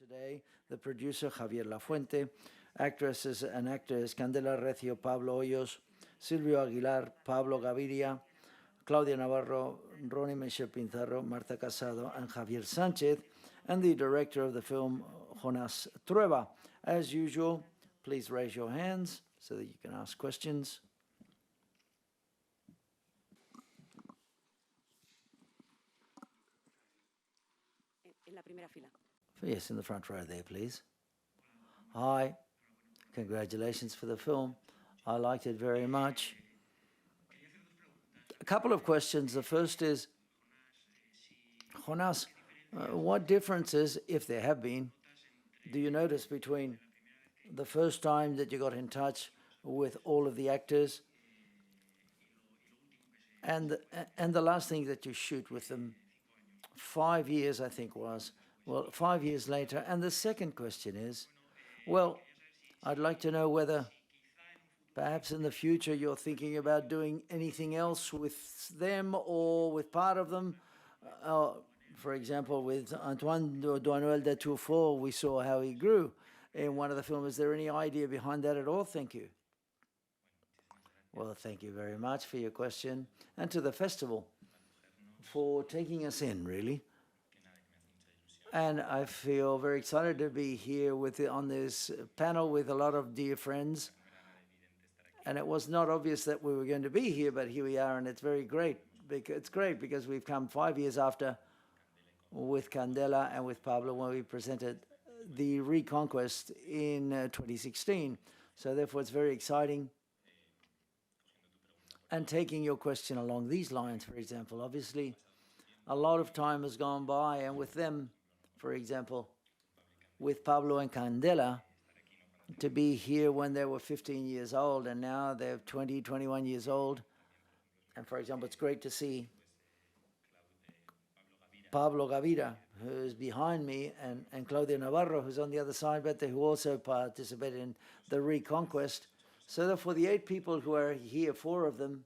today, the producer Javier Lafuente, actresses and actors Candela Recio, Pablo Hoyos, Silvio Aguilar, Pablo Gaviria, Claudia Navarro, Ronnie Michel Pinzarro, Marta Casado, and Javier Sanchez, and the director of the film, Jonas Trueba. As usual, please raise your hands so that you can ask questions. En la primera fila. Yes, in the front row there, please. Hi, congratulations for the film. I liked it very much. A couple of questions. The first is, Jonas, what differences, if there have been, do you notice between the first time that you got in touch with all of the actors and the last thing that you shoot with them? 5 years, I think was. Well, 5 years later. And the second question is, well, I'd like to know whether perhaps in the future you're thinking about doing anything else with them or with part of them. For example, with Antoine Doinel de Tourfort, we saw how he grew in one of the films. Is there any idea behind that at all? Thank you. Well, thank you very much for your question, and to the festival for taking us in, really. And I feel very excited to be here on this panel with a lot of dear friends. And it was not obvious that we were going to be here, but here we are, and it's very great. It's great because we've come 5 years after with Candela and with Pablo when we presented the Reconquest in 2016. So therefore, it's very exciting. And taking your question along these lines, for example, obviously, a lot of time has gone by, and with them, for example, with Pablo and Candela, to be here when they were 15 years old, and now they're 20, 21 years old. And for example, it's great to see Pablo Gaviria, who's behind me, and Claudia Navarro, who's on the other side, but who also participated in the Reconquest. So therefore, the 8 people who are here, 4 of them,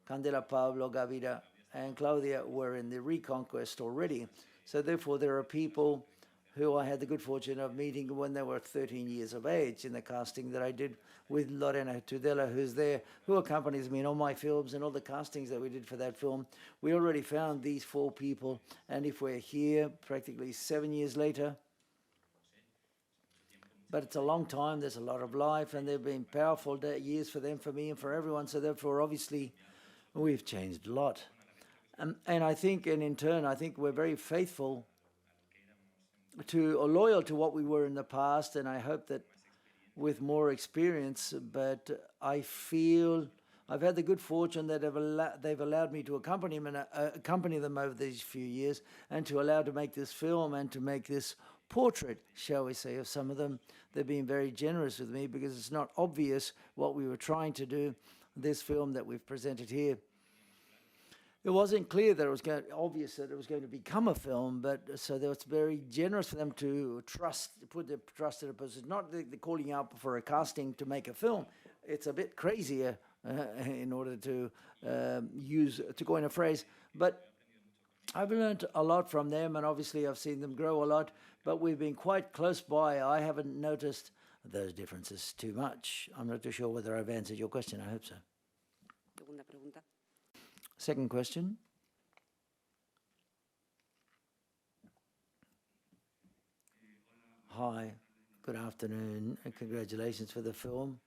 Candela, Pablo, Gaviria, and Claudia, were in the Reconquest already. So therefore, there are people who I had the good fortune of meeting when they were 13 years of age in the casting that I did with Lorena Tudela, who's there, who accompanies me in all my films and all the castings that we did for that film. We already found these 4 people, and if we're here practically 7 years later, but it's a long time, there's a lot of life, and they've been powerful years for them, for me, and for everyone. So therefore, obviously, we've changed a lot. And I think, and in turn, I think we're very faithful to, or loyal to what we were in the past, and I hope that with more experience, but I feel I've had the good fortune that they've allowed me to accompany them over these few years, and to allow to make this film and to make this portrait, shall we say, of some of them. They've been very generous with me because it's not obvious what we were trying to do. This film that we've presented here, it wasn't clear that it was obvious that it was going to become a film, but so that it's very generous for them to put their trust in a person. Not the calling out for a casting to make a film. It's a bit crazier in order to coin a phrase. But I've learned a lot from them, and obviously I've seen them grow a lot, but we've been quite close by. I haven't noticed those differences too much. I'm not too sure whether I've answered your question. I hope so. Segunda pregunta. Second question. Hi, good afternoon, and congratulations for the film.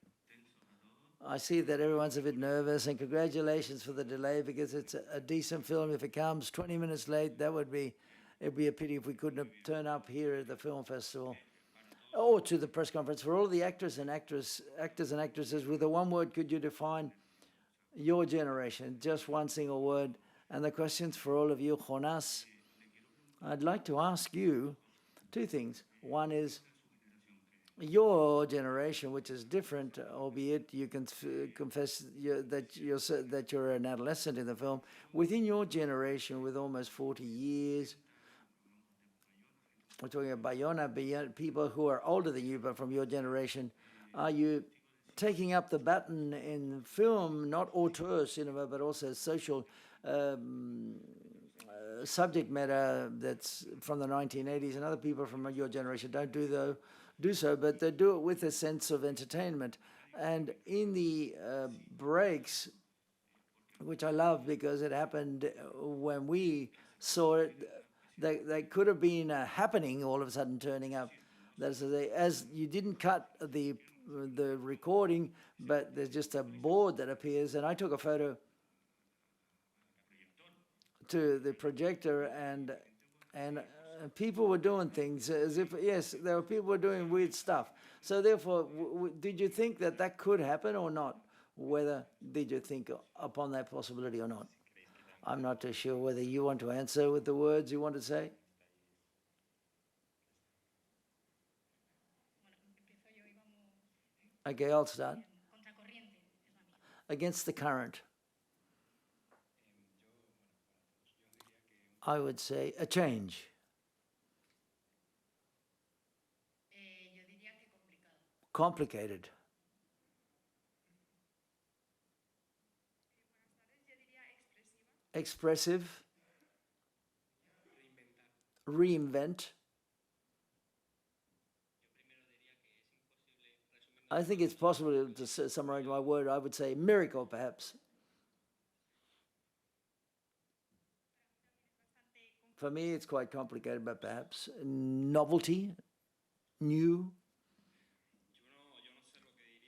I see that everyone's a bit nervous, and congratulations for the delay because it's a decent film. If it comes 20 minutes late, it'd be a pity if we couldn't have turned up here at the film festival or to the press conference. For all the actors and actresses, with a one word, could you define your generation? Just one single word. And the question's for all of you, Jonas. I'd like to ask you 2 things. One is your generation, which is different, albeit you can confess that you're an adolescent in the film. Within your generation, with almost 40 years, we're talking about Bayona, people who are older than you, but from your generation, are you taking up the baton in film, not auteur cinema, but also social subject matter that's from the 1980s, and other people from your generation don't do so, but they do it with a sense of entertainment. And in the breaks, which I love because it happened when we saw it, they could have been happening all of a sudden turning up. That's as you didn't cut the recording, but there's just a board that appears, and I took a photo to the projector, and people were doing things as if, yes, there were people were doing weird stuff. So therefore, did you think that that could happen or not? Whether did you think upon that possibility or not? I'm not too sure whether you want to answer with the words you want to say. Okay, I'll start. Against the current, I would say a change. Complicated. Expressive. Reinvent. I think it's possible to summarize my word. I would say miracle, perhaps. For me, it's quite complicated, but perhaps novelty, new.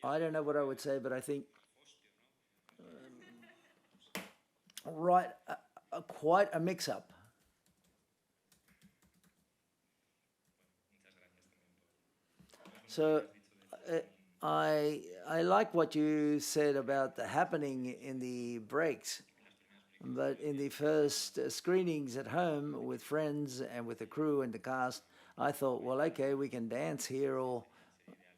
I don't know what I would say, but I think right, quite a mix-up. So I like what you said about the happening in the breaks, but in the first screenings at home with friends and with the crew and the cast, I thought, well, okay, we can dance here, or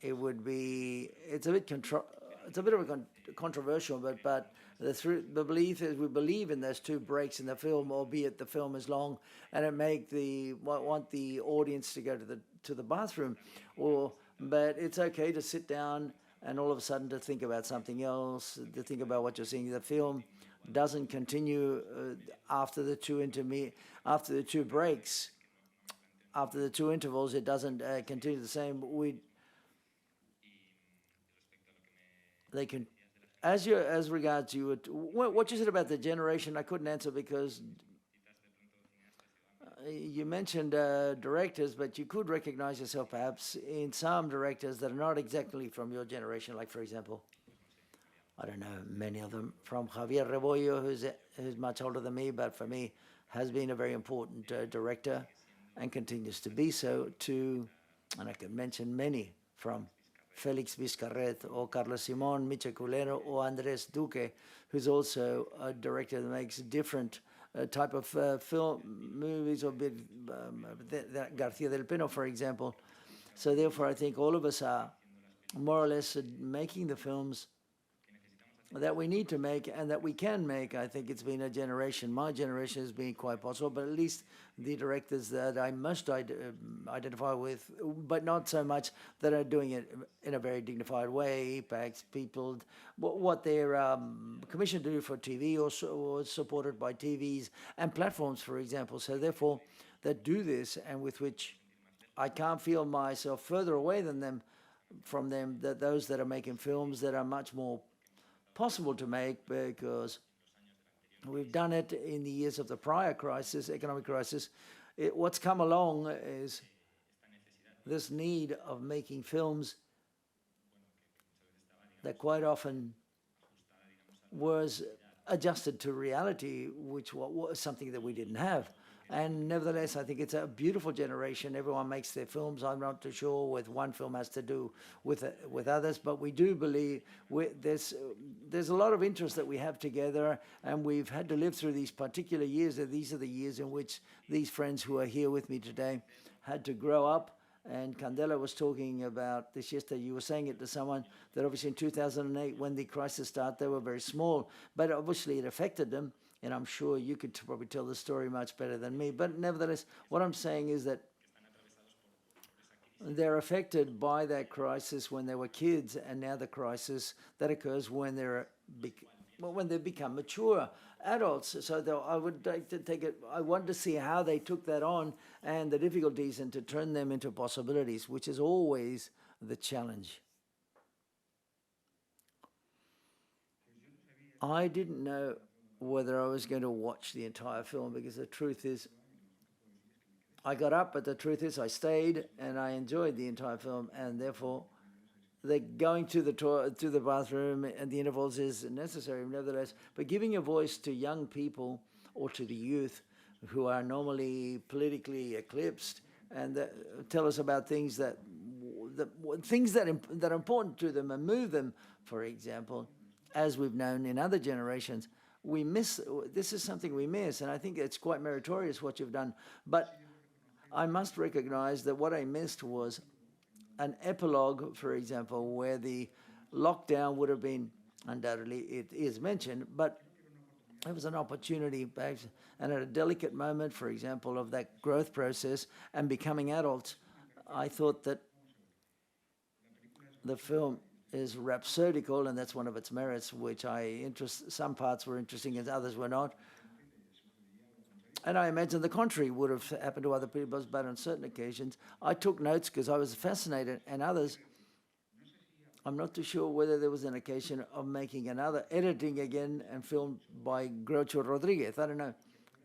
it would be. It's a bit of a controversial, but the belief is we believe in those two breaks in the film, albeit the film is long, and it want the audience to go to the bathroom, but it's okay to sit down and all of a sudden to think about something else, to think about what you're seeing. The film doesn't continue after the two breaks, after the two intervals. It doesn't continue the same. They can, as regards you, what you said about the generation, I couldn't answer because you mentioned directors, but you could recognize yourself perhaps in some directors that are not exactly from your generation. Like, for example, I don't know, many of them, from Javier Rebollo, who's much older than me, but for me has been a very important director and continues to be so, and I could mention many, from Felix Vizcarret or Carlos Simon, Michel Culero, or Andres Duque, who's also a director that makes different type of film movies, or García del Pino, for example. So therefore, I think all of us are more or less making the films that we need to make and that we can make. I think it's been a generation. My generation has been quite possible, but at least the directors that I must identify with, but not so much that are doing it in a very dignified way, impacts people, what they're commissioned to do for TV or supported by TVs and platforms, for example. So therefore, that do this and with which I can't feel myself further away than them, from them, that those that are making films that are much more possible to make, because we've done it in the years of the prior crisis, economic crisis. What's come along is this need of making films that quite often was adjusted to reality, which was something that we didn't have. And nevertheless, I think it's a beautiful generation. Everyone makes their films. I'm not too sure what one film has to do with others, but we do believe there's a lot of interest that we have together, and we've had to live through these particular years. These are the years in which these friends who are here with me today had to grow up. And Candela was talking about this yesterday. You were saying it to someone that obviously in 2008, when the crisis started, they were very small, but obviously it affected them. And I'm sure you could probably tell the story much better than me. But nevertheless, what I'm saying is that they're affected by that crisis when they were kids, and now the crisis that occurs when they're when they become mature adults. So I would like to take it, I want to see how they took that on and the difficulties and to turn them into possibilities, which is always the challenge. I didn't know whether I was going to watch the entire film because the truth is, I got up, but the truth is I stayed and I enjoyed the entire film, and therefore going to the bathroom and the intervals is necessary nevertheless. But giving a voice to young people or to the youth who are normally politically eclipsed and tell us about things that are important to them and move them, for example, as we've known in other generations, we miss. This is something we miss, and I think it's quite meritorious what you've done. But I must recognize that what I missed was an epilogue, for example, where the lockdown would have been, undoubtedly, it is mentioned, but it was an opportunity, perhaps, and at a delicate moment, for example, of that growth process and becoming adults. I thought that the film is rhapsodical, and that's one of its merits, which some parts were interesting and others were not. And I imagine the contrary would have happened to other people, but on certain occasions, I took notes because I was fascinated, and others, I'm not too sure whether there was an occasion of making another editing again and filmed by Groucho Rodriguez, I don't know,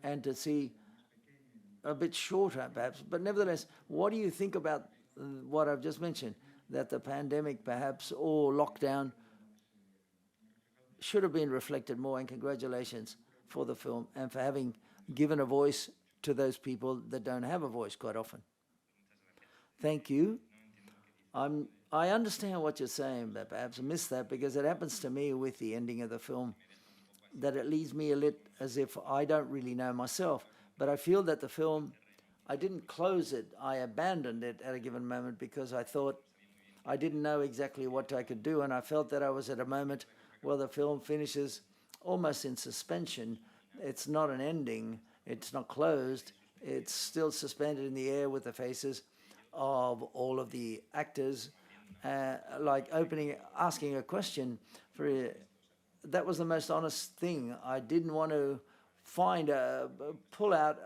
and to see a bit shorter perhaps. But nevertheless, what do you think about what I've just mentioned, that the pandemic perhaps or lockdown should have been reflected more, and congratulations for the film and for having given a voice to those people that don't have a voice quite often. Thank you. I understand what you're saying, but perhaps I missed that because it happens to me with the ending of the film, that it leaves me a little as if I don't really know myself. But I feel that the film, I didn't close it. I abandoned it at a given moment because I thought I didn't know exactly what I could do, and I felt that I was at a moment where the film finishes almost in suspension. It's not an ending. It's not closed. It's still suspended in the air with the faces of all of the actors, like asking a question. That was the most honest thing. I didn't want to pull out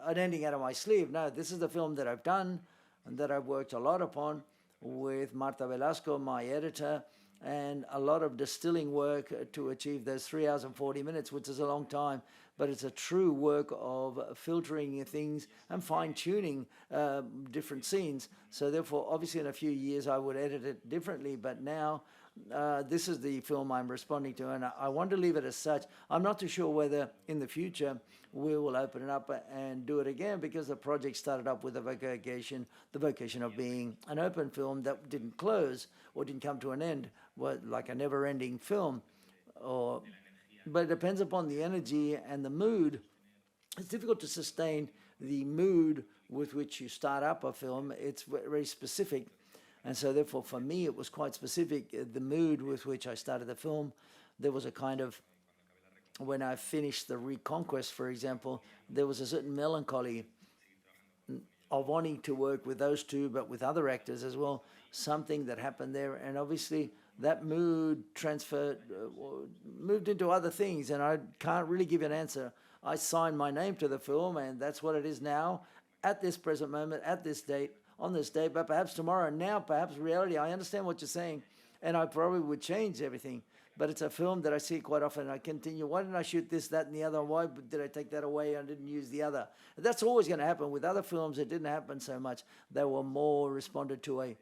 an ending out of my sleeve. No, this is the film that I've done and that I've worked a lot upon with Marta Velasco, my editor, and a lot of distilling work to achieve those 3 hours and 40 minutes, which is a long time, but it's a true work of filtering things and fine-tuning different scenes. So therefore, obviously in a few years I would edit it differently, but now this is the film I'm responding to, and I want to leave it as such. I'm not too sure whether in the future we will open it up and do it again, because the project started up with the vocation of being an open film that didn't close or didn't come to an end, like a never-ending film. But it depends upon the energy and the mood. It's difficult to sustain the mood with which you start up a film. It's very specific. And so therefore, for me, it was quite specific, the mood with which I started the film. There was a kind of, when I finished The Reconquest, for example, there was a certain melancholy of wanting to work with those two, but with other actors as well, something that happened there. And obviously, that mood moved into other things, and I can't really give you an answer. I signed my name to the film, and that's what it is now, at this present moment, at this date, on this day, but perhaps tomorrow. Now, perhaps reality. I understand what you're saying, and I probably would change everything. But it's a film that I see quite often. I continue, why didn't I shoot this, that, and the other? Why did I take that away and didn't use the other? That's always going to happen. With other films, it didn't happen so much. They were more responded to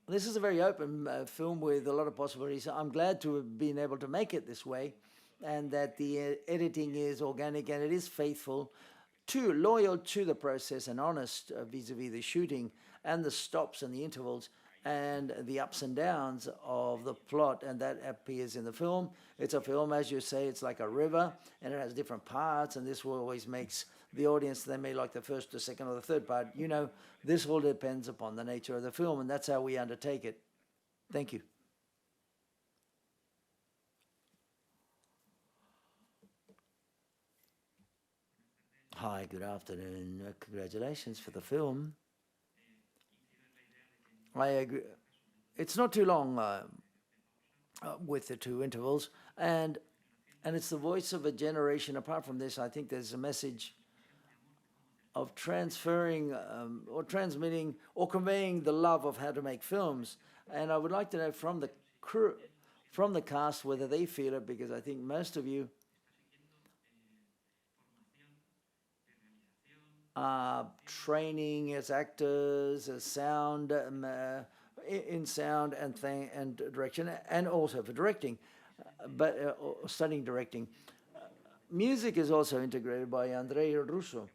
This is a very open film with a lot of possibilities. I'm glad to have been able to make it this way, and that the editing is organic and it is faithful, loyal to the process and honest vis-a-vis the shooting and the stops and the intervals and the ups and downs of the plot, and that appears in the film. It's a film, as you say, it's like a river, and it has different parts, and this always makes the audience, they may like the first, the second, or the third part. You know, this all depends upon the nature of the film, and that's how we undertake it. Thank you. Hi, good afternoon. Congratulations for the film. I agree. It's not too long. with the two intervals, and it's the voice of a generation. Apart from this, I think there's a message of transferring or transmitting or conveying the love of how to make films. And I would like to know from the crew, from the cast, whether they feel it, because I think most of you are training as actors, as sound, in sound and direction, and also for directing, but studying directing. Music is also integrated by Andrei Russo.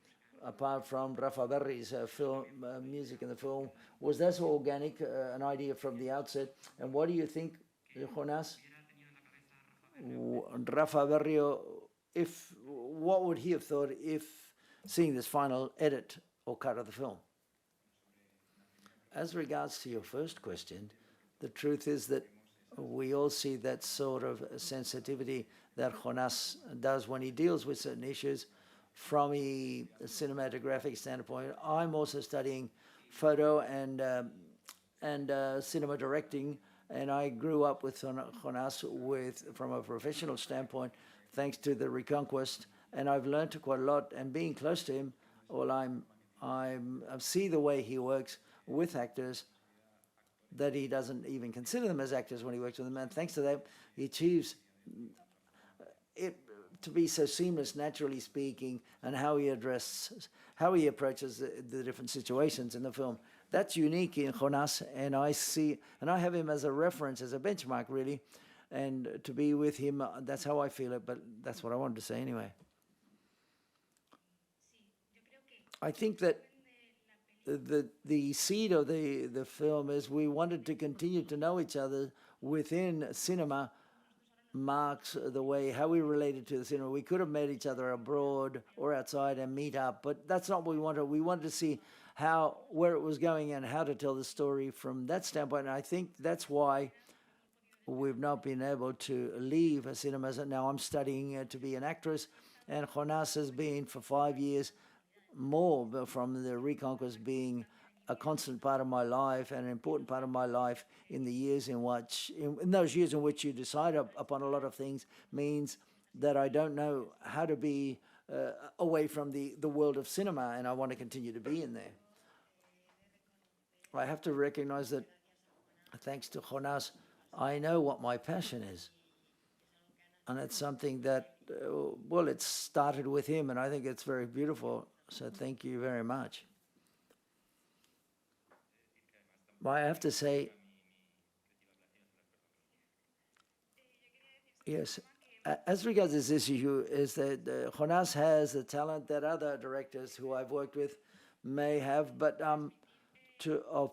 Apart from Rafa Berri's film music in the film, was that organic, an idea from the outset? And what do you think, Jonas? Rafa Berrio, what would he have thought if seeing this final edit or cut of the film? As regards to your first question, the truth is that we all see that sort of sensitivity that Jonas does when he deals with certain issues from a cinematographic standpoint. I'm also studying photo and cinema directing, and I grew up with Jonas from a professional standpoint, thanks to the Reconquest, and I've learned quite a lot. And being close to him, well, I see the way he works with actors that he doesn't even consider them as actors when he works with them, and thanks to that, he achieves it to be so seamless, naturally speaking, and how he approaches the different situations in the film. That's unique in Jonas, and I have him as a reference, as a benchmark, really, and to be with him, that's how I feel it, but that's what I wanted to say anyway. I think that the seed of the film is we wanted to continue to know each other within cinema. Marks the way how we related to the cinema. We could have met each other abroad or outside and meet up, but that's not what we wanted. We wanted to see where it was going and how to tell the story from that standpoint. And I think that's why we've not been able to leave cinemas. Now I'm studying to be an actress, and Jonas has been for 5 years more from the Reconquest being a constant part of my life and an important part of my life in the years in those years in which you decide upon a lot of things, means that I don't know how to be away from the world of cinema, and I want to continue to be in there. I have to recognize that thanks to Jonas, I know what my passion is. And it's something that, well, it started with him, and I think it's very beautiful. So thank you very much. I have to say, yes, as regards this issue, is that Jonas has the talent that other directors who I've worked with may have, but of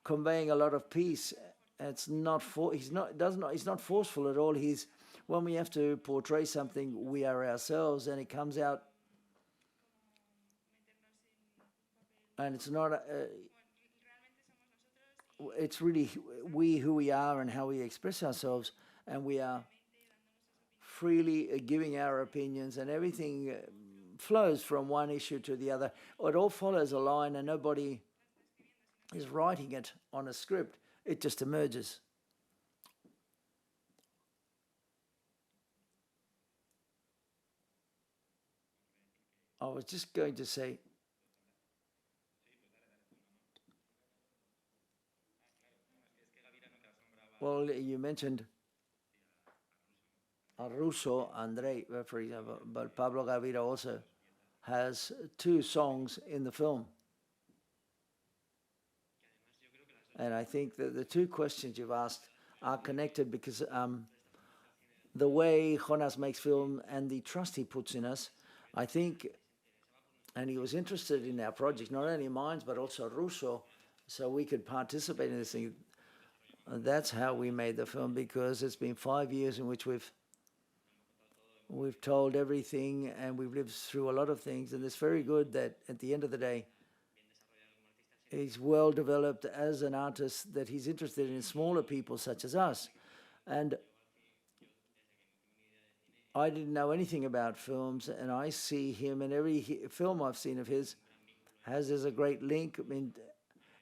conveying a lot of peace. It's not he's not forceful at all. When we have to portray something, we are ourselves, and it comes out, and it's not. It's really who we are and how we express ourselves, and we are freely giving our opinions, and everything flows from one issue to the other. It all follows a line, and nobody is writing it on a script. It just emerges. I was just going to say, well, you mentioned Russo, Andrei, for example, but Pablo Gavira also has 2 songs in the film. And I think that the 2 questions you've asked are connected because the way Jonas makes film and the trust he puts in us, I think, and he was interested in our project, not only mine, but also Russo, so we could participate in this thing. That's how we made the film, because it's been 5 years in which we've told everything and we've lived through a lot of things, and it's very good that at the end of the day, he's well developed as an artist, that he's interested in smaller people such as us. And I didn't know anything about films, and I see him in every film I've seen of his has a great link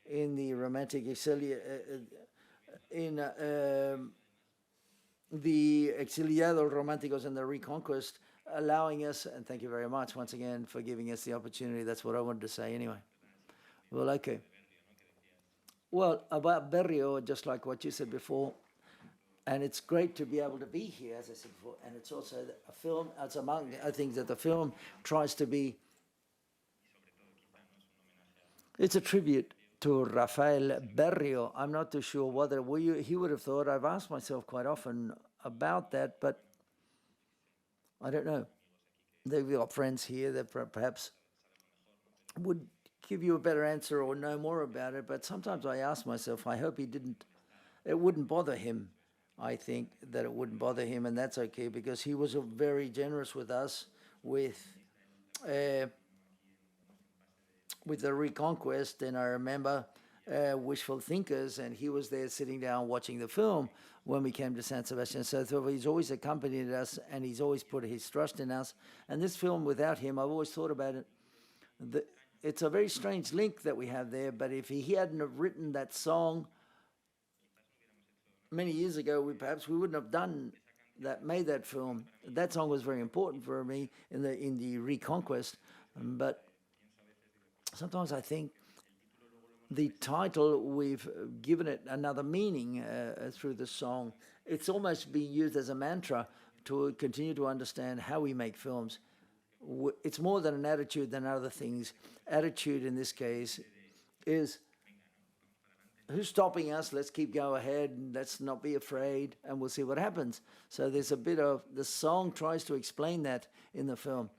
in the romantic in the Exiliados Románticos and the Reconquest, allowing us, and thank you very much once again for giving us the opportunity. That's what I wanted to say anyway. Well, okay. Well, about Berrio, just like what you said before, and it's great to be able to be here, as I said before, and it's also a film, it's among the things that the film tries to be. It's a tribute to Rafael Berrio. I'm not too sure whether he would have thought. I've asked myself quite often about that, but I don't know. They've got friends here that perhaps would give you a better answer or know more about it. But sometimes I ask myself, I hope it wouldn't bother him. I think that it wouldn't bother him, and that's okay because he was very generous with us with the Reconquest. And I remember Wishful Thinkers, and he was there sitting down watching the film when we came to San Sebastian. So he's always accompanied us, and he's always put his trust in us. And this film, without him, I've always thought about it. It's a very strange link that we have there, but if he hadn't have written that song many years ago, perhaps we wouldn't have made that film. That song was very important for me in the Reconquest, but sometimes I think the title, we've given it another meaning through the song. It's almost being used as a mantra to continue to understand how we make films. It's more than an attitude than other things. Attitude in this case is, who's stopping us? Let's keep going ahead and let's not be afraid, and we'll see what happens. So there's a bit of, the song tries to explain that in the film.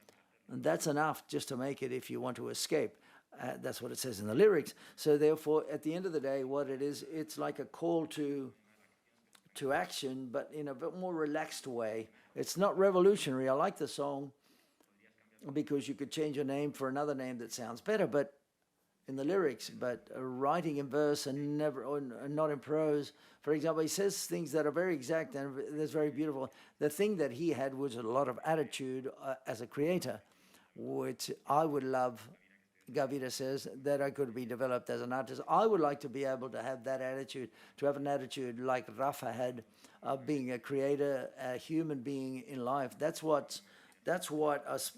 And that's enough just to make it if you want to escape. That's what it says in the lyrics. So therefore, at the end of the day, what it is, it's like a call to action, but in a bit more relaxed way. It's not revolutionary. I like the song because you could change your name for another name that sounds better, but in the lyrics, but writing in verse and not in prose. For example, he says things that are very exact and that's very beautiful. The thing that he had was a lot of attitude as a creator, which I would love. Gavita says that I could be developed as an artist. I would like to be able to have that attitude, to have an attitude like Rafa had of being a creator, a human being in life. That's what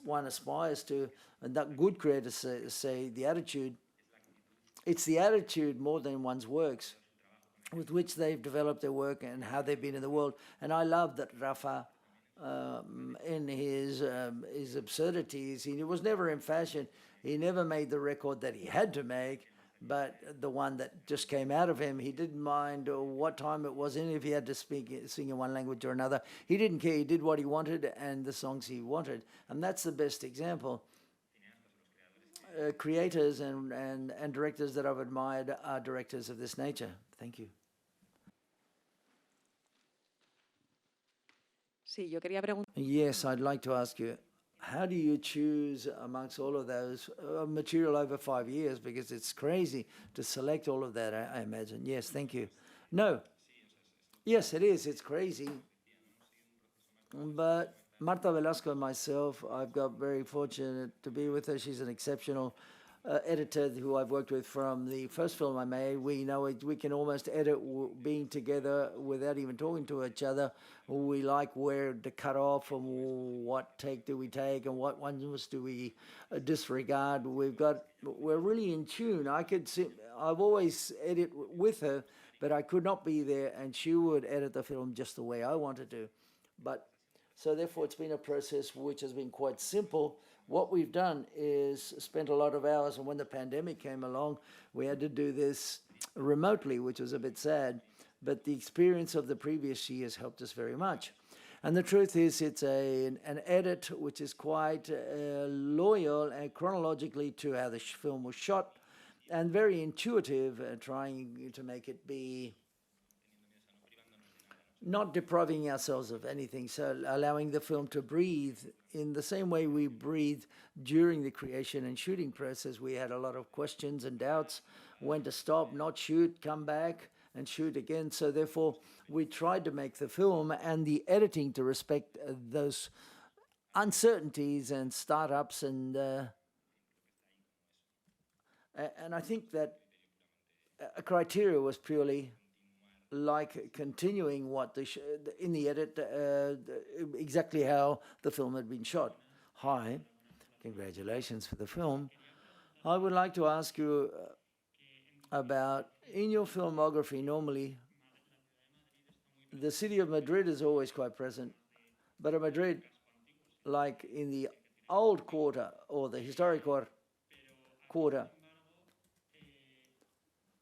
one aspires to. And that good creators say the attitude, it's the attitude more than one's works with which they've developed their work and how they've been in the world. And I love that Rafa, in his absurdities, he was never in fashion. He never made the record that he had to make, but the one that just came out of him. He didn't mind what time it was in, if he had to sing in one language or another. He didn't care. He did what he wanted and the songs he wanted. And that's the best example. Creators and directors that I've admired are directors of this nature. Thank you. Sí, yo quería preguntar. Yes, I'd like to ask you, how do you choose amongst all of those material over 5 years? Because it's crazy to select all of that, I imagine. Yes, thank you. No. Yes, it is. It's crazy. But Marta Velasco and myself, I've got very fortunate to be with her. She's an exceptional editor who I've worked with from the first film I made. We know we can almost edit being together without even talking to each other. We like where to cut off and what take do we take and what ones do we disregard. We're really in tune. I've always edited with her, but I could not be there, and she would edit the film just the way I wanted to. But so therefore, it's been a process which has been quite simple. What we've done is spent a lot of hours, and when the pandemic came along, we had to do this remotely, which was a bit sad. But the experience of the previous years helped us very much. And the truth is, it's an edit which is quite loyal and chronologically to how the film was shot, and very intuitive, trying to make it be not depriving ourselves of anything, so allowing the film to breathe in the same way we breathed during the creation and shooting process. We had a lot of questions and doubts, when to stop, not shoot, come back and shoot again. So therefore, we tried to make the film and the editing to respect those uncertainties and startups, and I think that a criteria was purely like continuing what in the edit, exactly how the film had been shot. Hi, congratulations for the film. I would like to ask you about, in your filmography, normally the city of Madrid is always quite present, but in Madrid, like in the old quarter or the historic quarter.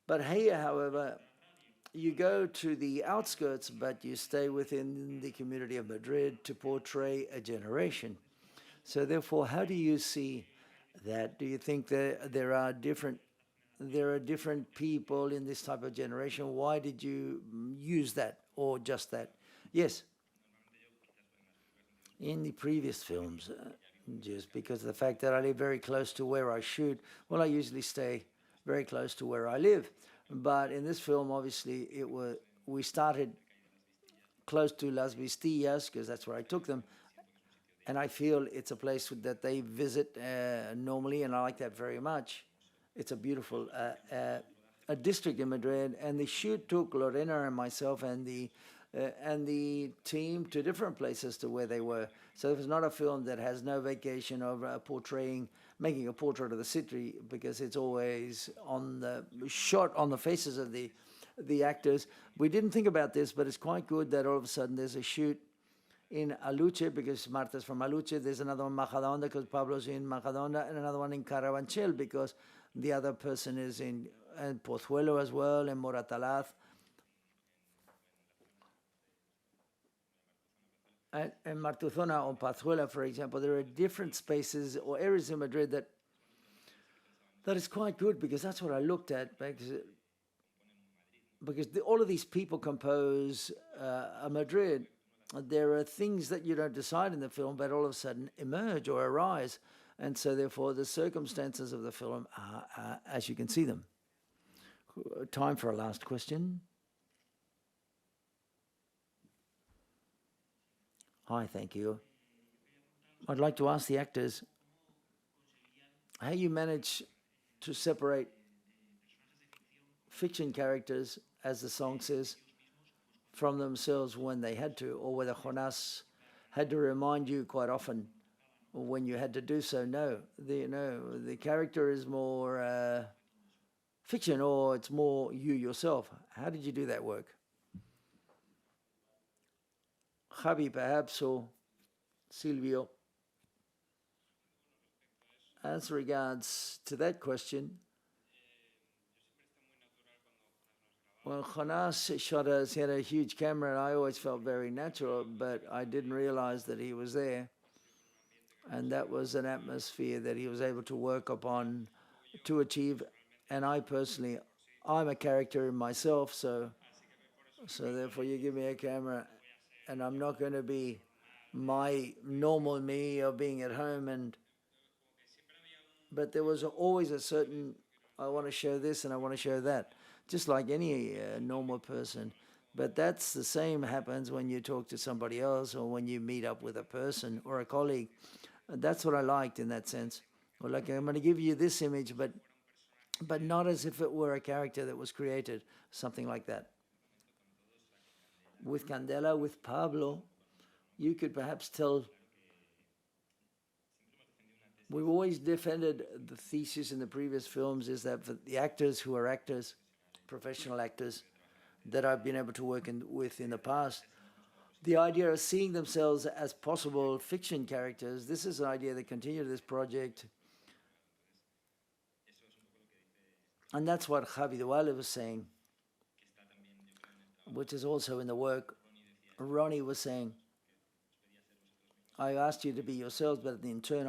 But here, however, you go to the outskirts, but you stay within the community of Madrid to portray a generation. So therefore, how do you see that? Do you think that there are different people in this type of generation? Why did you use that or just that? Yes. In the previous films, just because of the fact that I live very close to where I shoot, well, I usually stay very close to where I live. But in this film, obviously, we started close to Las Vistillas, because that's where I took them. And I feel it's a place that they visit normally, and I like that very much. It's a beautiful a district in Madrid, and the shoot took Lorena and myself and the team to different places to where they were. So it was not a film that has no vacation of making a portrait of the city, because it's always shot on the faces of the actors. We didn't think about this, but it's quite good that all of a sudden there's a shoot in Aluche, because Marta's from Aluche. There's another one in Majadahonda, because Pablo's in Majadahonda, and another one in Carabanchel, because the other person is in Pozuelo as well, and Moratalaz. And Martuzona or Pazuela, for example, there are different spaces or areas in Madrid that is quite good, because that's what I looked at, because all of these people compose a Madrid. There are things that you don't decide in the film, but all of a sudden emerge or arise. And so therefore the circumstances of the film are as you can see them. Time for a last question. Hi, thank you. I'd like to ask the actors how you manage to separate fiction characters, as the song says, from themselves when they had to, or whether Jonas had to remind you quite often when you had to do so. No, the character is more fiction, or it's more you yourself. How did you do that work? Javi, perhaps, or Silvio. As regards to that question, when Jonas shot us, he had a huge camera, and I always felt very natural, but I didn't realize that he was there. And that was an atmosphere that he was able to work upon to achieve. And I personally, I'm a character in myself, so therefore you give me a camera, and I'm not going to be my normal me of being at home. But there was always a certain, I want to show this and I want to show that, just like any normal person. But that's the same happens when you talk to somebody else, or when you meet up with a person or a colleague. That's what I liked in that sense. Well, like, I'm going to give you this image, but not as if it were a character that was created, something like that. With Candela, with Pablo, you could perhaps tell. We've always defended the thesis in the previous films is that for the actors who are actors, professional actors, that I've been able to work with in the past, the idea of seeing themselves as possible fiction characters, this is an idea that continued this project. And that's what Javi Duale was saying, which is also in the work. Ronnie was saying, I asked you to be yourselves, but in turn,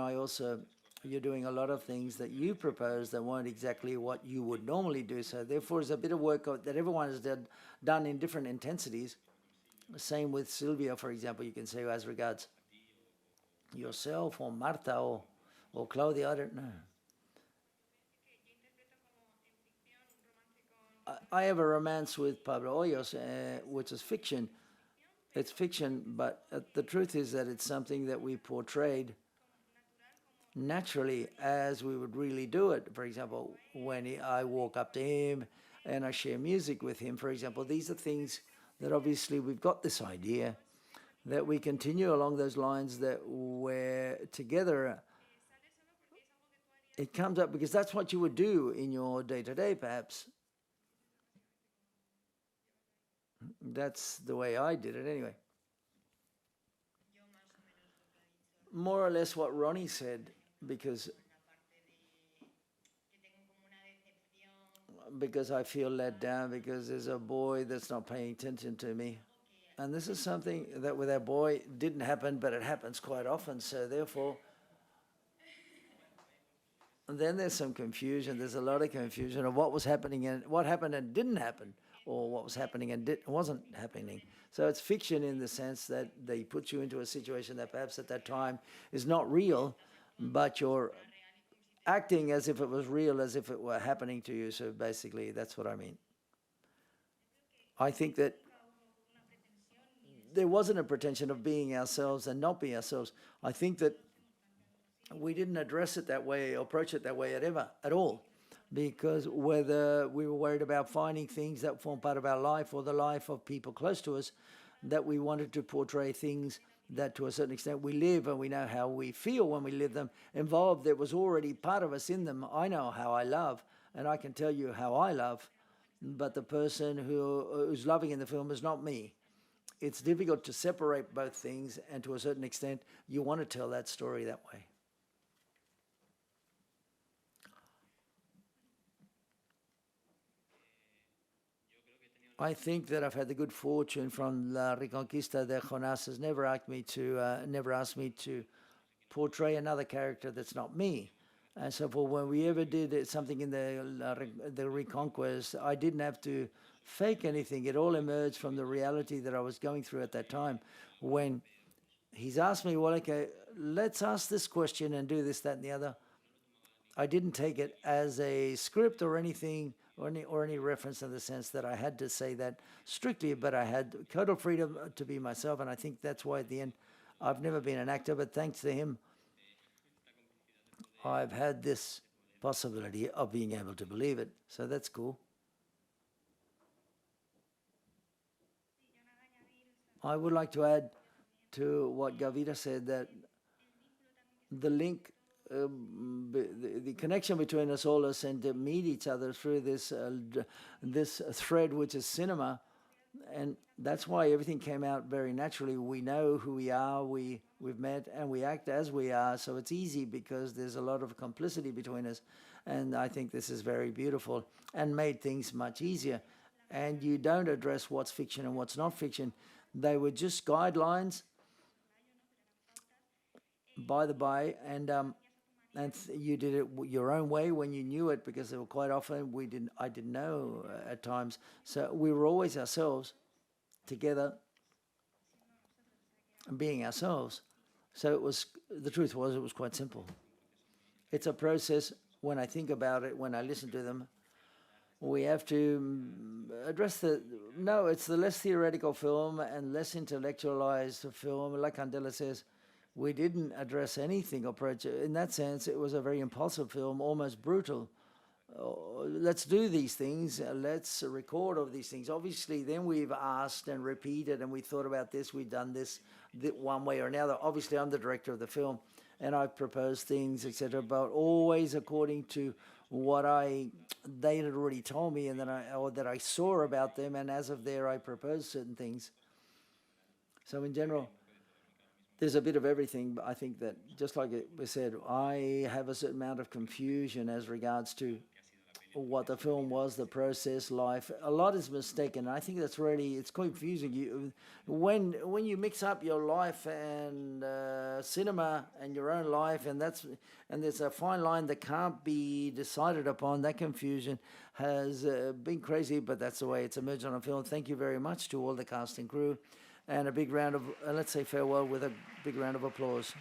you're doing a lot of things that you proposed that weren't exactly what you would normally do. So therefore, it's a bit of work that everyone has done in different intensities. Same with Silvia, for example, you can say as regards yourself or Marta or Claudia, I don't know. I have a romance with Pablo Hoyos, which is fiction. It's fiction, but the truth is that it's something that we portrayed naturally as we would really do it. For example, when I walk up to him and I share music with him, for example. These are things that obviously we've got this idea that we continue along those lines, that we're together. It comes up because that's what you would do in your day-to-day, perhaps. That's the way I did it anyway. More or less what Ronnie said, because I feel let down because there's a boy that's not paying attention to me. And this is something that with our boy didn't happen, but it happens quite often. So therefore, and then there's some confusion. There's a lot of confusion of what was happening and what happened and didn't happen, or what was happening and wasn't happening. So it's fiction in the sense that they put you into a situation that perhaps at that time is not real, but you're acting as if it was real, as if it were happening to you. So basically, that's what I mean. I think that there wasn't a pretension of being ourselves and not being ourselves. I think that we didn't address it that way, approach it that way at all, because whether we were worried about finding things that form part of our life or the life of people close to us, that we wanted to portray things that to a certain extent we live and we know how we feel when we live them, involved. There was already part of us in them. I know how I love, and I can tell you how I love, but the person who's loving in the film is not me. It's difficult to separate both things, and to a certain extent, you want to tell that story that way. I think that I've had the good fortune from La Reconquista de Jonás has never asked me to portray another character that's not me. And so for when we ever did something in the Reconquest, I didn't have to fake anything. It all emerged from the reality that I was going through at that time. When he's asked me, well, okay, let's ask this question and do this, that, and the other, I didn't take it as a script or anything, or any reference in the sense that I had to say that strictly, but I had total freedom to be myself, and I think that's why at the end, I've never been an actor, but thanks to him, I've had this possibility of being able to believe it, so that's cool. I would like to add to what Gavita said, that the link, the connection between us all is and to meet each other through this thread, which is cinema, and that's why everything came out very naturally. We know who we are, we've met, and we act as we are, so it's easy because there's a lot of complicity between us, and I think this is very beautiful and made things much easier. And you don't address what's fiction and what's not fiction. They were just guidelines, by the by, and you did it your own way when you knew it, because there were quite often I didn't know at times. So we were always ourselves, together, and being ourselves. So the truth was, it was quite simple. It's a process. When I think about it, when I listen to them, we have to address it's the less theoretical film and less intellectualized film. Like Candela says, we didn't address anything approach. In that sense, it was a very impulsive film, almost brutal. Let's do these things. Let's record all these things. Obviously, then we've asked and repeated, and we thought about this. We've done this one way or another. Obviously, I'm the director of the film, and I've proposed things, etc., but always according to what they had already told me, and that I saw about them, and as of there, I proposed certain things. So in general, there's a bit of everything, but I think that, just like it was said, I have a certain amount of confusion as regards to what the film was, the process, life. A lot is mistaken. I think that's really, it's confusing. When you mix up your life and cinema and your own life, and there's a fine line that can't be decided upon. That confusion has been crazy, but that's the way it's emerged on a film. Thank you very much to all the cast and crew. And a big round of, let's say farewell with a big round of applause.